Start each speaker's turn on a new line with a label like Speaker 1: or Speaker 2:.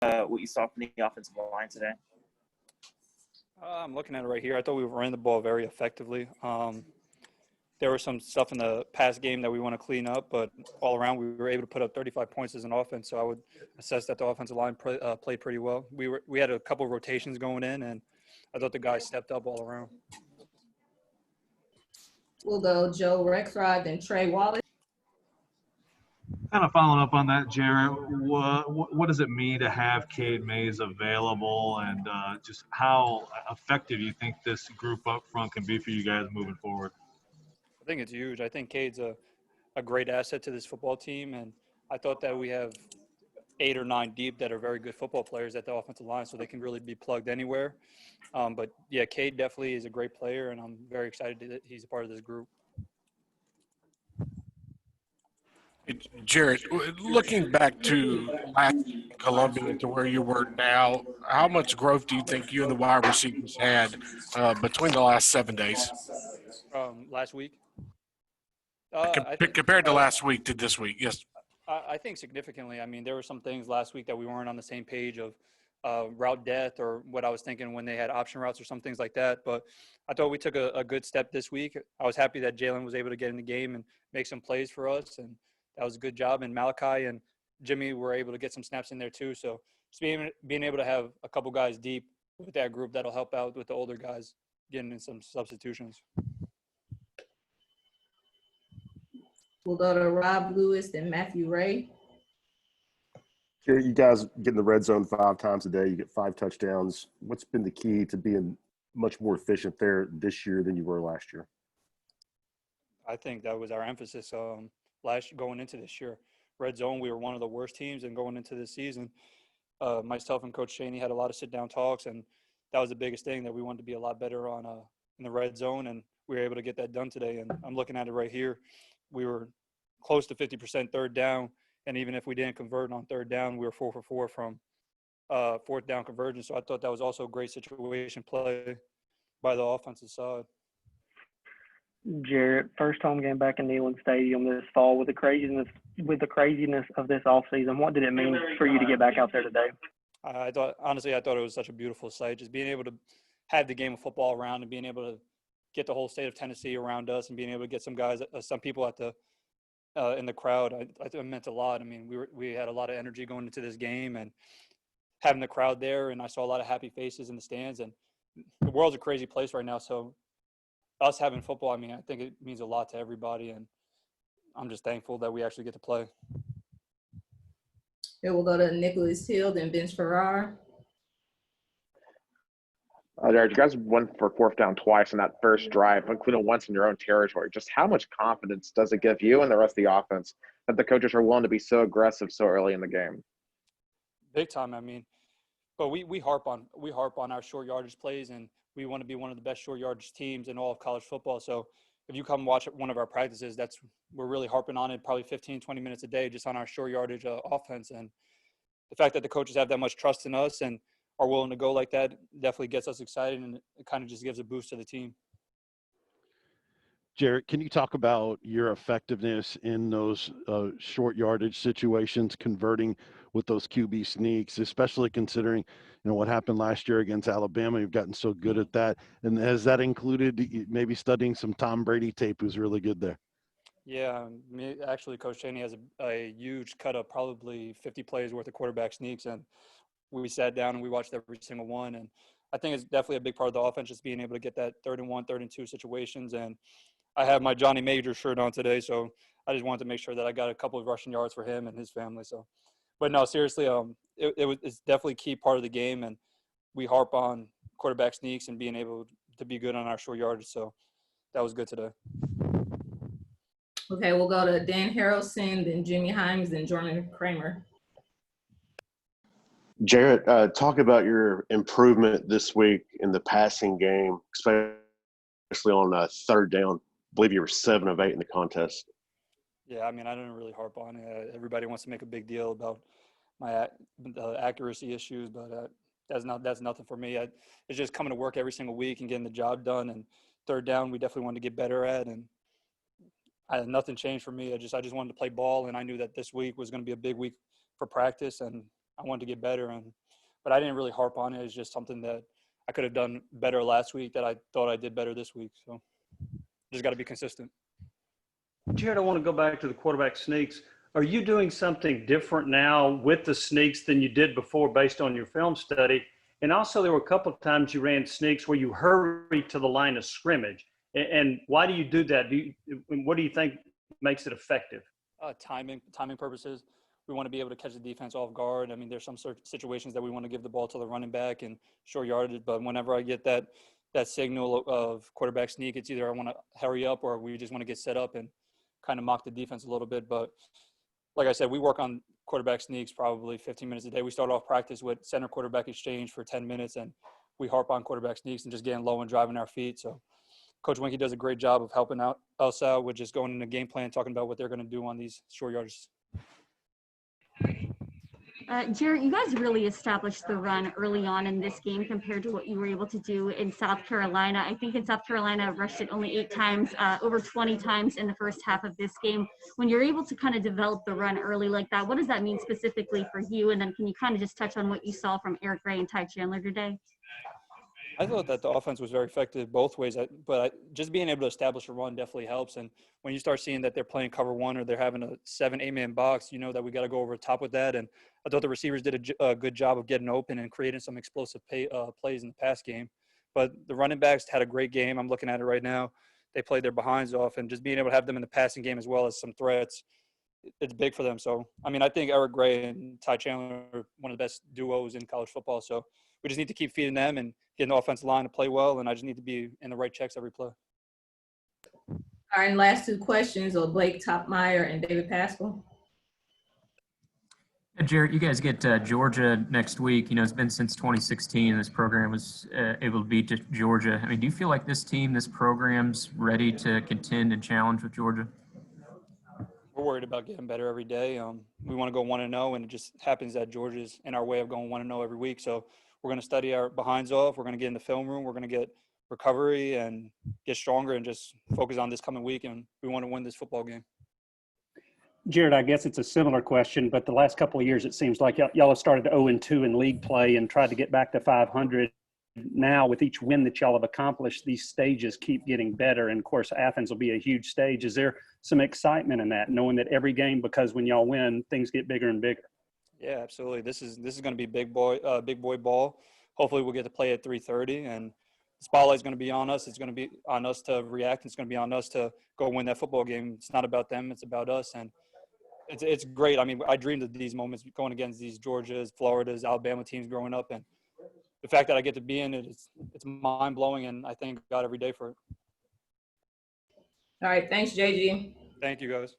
Speaker 1: what you saw from the offensive line today?
Speaker 2: I'm looking at it right here. I thought we ran the ball very effectively. There was some stuff in the past game that we want to clean up, but all around we were able to put up 35 points as an offense. So I would assess that the offensive line played pretty well. We had a couple of rotations going in, and I thought the guys stepped up all around.
Speaker 3: We'll go Joe Rexrod, then Trey Wallace.
Speaker 4: Kind of following up on that, Jarrett, what does it mean to have Cade Mays available, and just how effective you think this group up front can be for you guys moving forward?
Speaker 2: I think it's huge. I think Cade's a great asset to this football team, and I thought that we have 8 or 9 deep that are very good football players at the offensive line, so they can really be plugged anywhere. But, yeah, Cade definitely is a great player, and I'm very excited that he's a part of this group.
Speaker 5: Jarrett, looking back to last Columbia to where you were now, how much growth do you think you and the wide receivers had between the last 7 days?
Speaker 2: Last week?
Speaker 5: Compared to last week to this week, yes.
Speaker 2: I think significantly. I mean, there were some things last week that we weren't on the same page of route depth or what I was thinking when they had option routes or some things like that. But I thought we took a good step this week. I was happy that Jalen was able to get in the game and make some plays for us, and that was a good job. And Malachi and Jimmy were able to get some snaps in there too. So just being able to have a couple guys deep with that group, that'll help out with the older guys getting in some substitutions.
Speaker 3: We'll go to Rob Lewis, then Matthew Ray.
Speaker 6: You guys get in the red zone 5 times a day. You get 5 touchdowns. What's been the key to being much more efficient there this year than you were last year?
Speaker 2: I think that was our emphasis going into this year. Red zone, we were one of the worst teams, and going into this season, myself and Coach Chaney had a lot of sit-down talks, and that was the biggest thing, that we wanted to be a lot better on in the red zone, and we were able to get that done today. And I'm looking at it right here. We were close to 50% third down, and even if we didn't convert on third down, we were 4 for 4 from fourth down conversion. So I thought that was also a great situation play by the offensive side.
Speaker 7: Jarrett, first home game back in Neyland Stadium this fall, with the craziness of this offseason, what did it mean for you to get back out there today?
Speaker 2: I thought it was such a beautiful sight, just being able to have the game of football around and being able to get the whole state of Tennessee around us and being able to get some guys, some people at the in the crowd. It meant a lot. I mean, we had a lot of energy going into this game, and having the crowd there, and I saw a lot of happy faces in the stands. And the world's a crazy place right now, so us having football, I mean, I think it means a lot to everybody, and I'm just thankful that we actually get to play.
Speaker 3: Here we'll go to Nicholas Hill, then Vince Farrar.
Speaker 8: Jarrett, you guys went for 4th down twice in that first drive, including once in your own territory. Just how much confidence does it give you and the rest of the offense that the coaches are willing to be so aggressive so early in the game?
Speaker 2: Big time. I mean, but we harp on our short yardage plays, and we want to be one of the best short yardage teams in all of college football. So if you come watch one of our practices, we're really harping on it probably 15, 20 minutes a day just on our short yardage offense. And the fact that the coaches have that much trust in us and are willing to go like that definitely gets us excited, and it kind of just gives a boost to the team.
Speaker 9: Jarrett, can you talk about your effectiveness in those short yardage situations, converting with those QB sneaks, especially considering, what happened last year against Alabama? You've gotten so good at that. And has that included maybe studying some Tom Brady tape, who's really good there?
Speaker 2: Yeah, actually, Coach Chaney has a huge cut of probably 50 plays worth of quarterback sneaks, and we sat down and we watched every single one. And I think it's definitely a big part of the offense, just being able to get that 3rd and 1, 3rd and 2 situations. And I have my Johnny Major shirt on today, so I just wanted to make sure that I got a couple of rushing yards for him and his family. So, but no, seriously, it's definitely a key part of the game, and we harp on quarterback sneaks and being able to be good on our short yardage. So that was good today.
Speaker 3: Okay, we'll go to Dan Harrelson, then Jimmy Himes, then Jordan Kramer.
Speaker 6: Jarrett, talk about your improvement this week in the passing game, especially on 3rd down. I believe you were 7 of 8 in the contest.
Speaker 2: Yeah, I mean, I didn't really harp on it. Everybody wants to make a big deal about my accuracy issues, but that's nothing for me. It's just coming to work every single week and getting the job done. And 3rd down, we definitely wanted to get better at, and nothing changed for me. I just wanted to play ball, and I knew that this week was going to be a big week for practice, and I wanted to get better, but I didn't really harp on it. It's just something that I could have done better last week that I thought I did better this week. So just got to be consistent.
Speaker 10: Jarrett, I want to go back to the quarterback sneaks. Are you doing something different now with the sneaks than you did before based on your film study? And also there were a couple of times you ran sneaks where you hurried to the line of scrimmage. And why do you do that? What do you think makes it effective?
Speaker 2: Timing purposes. We want to be able to catch the defense off guard. I mean, there's some situations that we want to give the ball to the running back and short yardage, but whenever I get that signal of quarterback sneak, it's either I want to hurry up or we just want to get set up and kind of mock the defense a little bit. But like I said, we work on quarterback sneaks probably 15 minutes a day. We start off practice with center quarterback exchange for 10 minutes, and we harp on quarterback sneaks and just getting low and driving our feet. So Coach Winkie does a great job of helping us out with just going into game plan, talking about what they're going to do on these short yards.
Speaker 11: Jarrett, you guys really established the run early on in this game compared to what you were able to do in South Carolina. I think in South Carolina, rushed it only 8 times, over 20 times in the first half of this game. When you're able to kind of develop the run early like that, what does that mean specifically for you? And then can you kind of just touch on what you saw from Eric Gray and Ty Chandler today?
Speaker 2: I thought that the offense was very effective both ways, but just being able to establish a run definitely helps. And when you start seeing that they're playing cover one or they're having a 7-8-man box, you know that we got to go over the top with that. And I thought the receivers did a good job of getting open and creating some explosive plays in the pass game. But the running backs had a great game. I'm looking at it right now. They played their behinds off, and just being able to have them in the passing game as well as some threats, it's big for them. So, I mean, I think Eric Gray and Ty Chandler are one of the best duos in college football. So we just need to keep feeding them and getting the offensive line to play well, and I just need to be in the right checks every play.
Speaker 3: All right, and last 2 questions are Blake Topmeyer and David Pascal.
Speaker 12: Jarrett, you guys get Georgia next week. You know, it's been since 2016 this program was able to beat Georgia. I mean, do you feel like this program's ready to contend and challenge with Georgia?
Speaker 2: We're worried about getting better every day. We want to go 1-0, and it just happens that Georgia's in our way of going 1-0 every week. So we're going to study our behinds off. We're going to get in the film room. We're going to get recovery and get stronger and just focus on this coming week, and we want to win this football game.
Speaker 10: Jarrett, I guess it's a similar question, but the last couple of years it seems like y'all have started 0-2 in league play and tried to get back to 500. Now with each win that y'all have accomplished, these stages keep getting better, and of course Athens will be a huge stage. Is there some excitement in that, knowing that every game, because when y'all win, things get bigger and bigger?
Speaker 2: Yeah, absolutely. This is going to be big boy ball. Hopefully we'll get to play at 3:30, and the spotlight's going to be on us. It's going to be on us to react. It's going to be on us to go win that football game. It's not about them. It's about us, and it's great. I mean, I dreamed of these moments going against these Georgias, Floridas, Alabama teams growing up, and the fact that I get to be in it, it's mind-blowing, and I thank God every day for it.
Speaker 3: All right, thanks, JG.
Speaker 2: Thank you, guys.